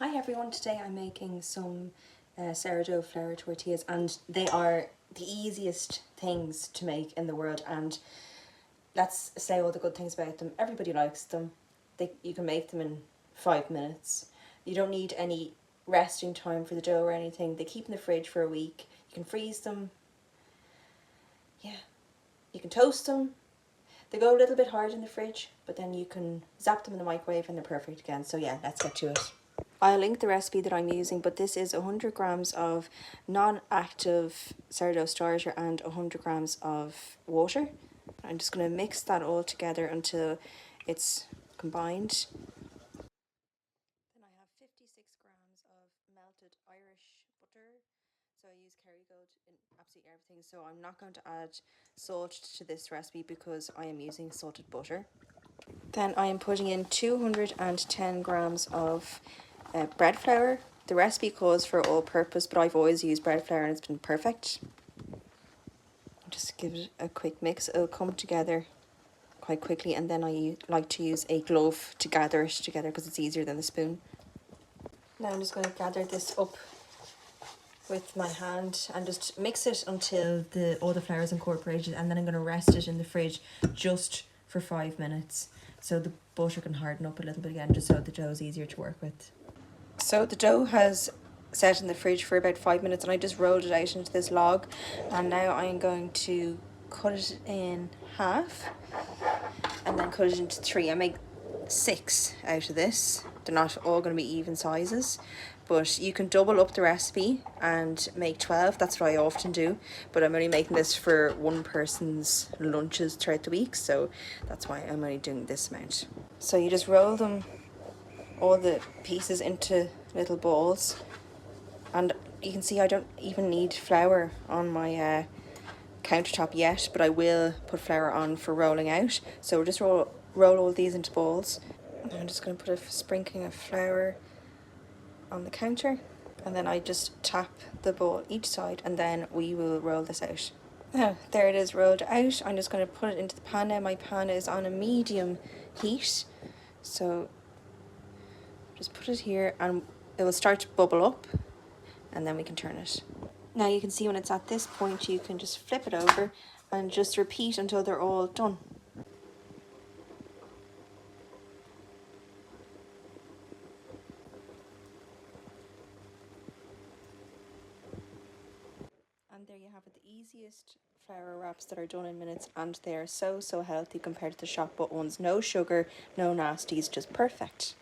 Hi everyone, today I'm making some sourdough flour tortillas, and they are the easiest things to make in the world, and let's say all the good things about them. Everybody likes them. You can make them in 5 minutes. You don't need any resting time for the dough or anything. They keep in the fridge for a week. You can freeze them. Yeah, you can toast them. They go a little bit hard in the fridge, but then you can zap them in the microwave and they're perfect again. So yeah, let's get to it. I'll link the recipe that I'm using, but this is 100 grams of non-active sourdough starter and 100 grams of water. I'm just going to mix that all together until it's combined. Then I have 56 grams of melted Irish butter. So I use Kerrygold in absolutely everything. So I'm not going to add salt to this recipe because I am using salted butter. Then I am putting in 210 grams of bread flour. The recipe calls for all purpose, but I've always used bread flour and it's been perfect. Just give it a quick mix. It'll come together quite quickly, and then I like to use a glove to gather it together because it's easier than the spoon. Now I'm just going to gather this up with my hand and just mix it until all the flour is incorporated, and then I'm going to rest it in the fridge just for 5 minutes so the butter can harden up a little bit again, just so the dough is easier to work with. So the dough has set in the fridge for about 5 minutes, and I just rolled it out into this log, and now I'm going to cut it in half and then cut it into 3. I make 6 out of this. They're not all going to be even sizes, but you can double up the recipe and make 12. That's what I often do, but I'm only making this for one person's lunches throughout the week, so that's why I'm only doing this amount. So you just roll them, all the pieces, into little balls, and you can see I don't even need flour on my countertop yet, but I will put flour on for rolling out. So we'll just roll all these into balls. I'm just going to put a sprinkling of flour on the counter, and then I just tap the ball each side, and then we will roll this out. Now, there it is rolled out. I'm just going to put it into the pan now. My pan is on a medium heat, so just put it here and it will start to bubble up, and then we can turn it. Now you can see when it's at this point, you can just flip it over and just repeat until they're all done. And there you have it, the easiest flour wraps that are done in minutes, and they're so healthy compared to the shop bought ones. No sugar, no nasties, just perfect.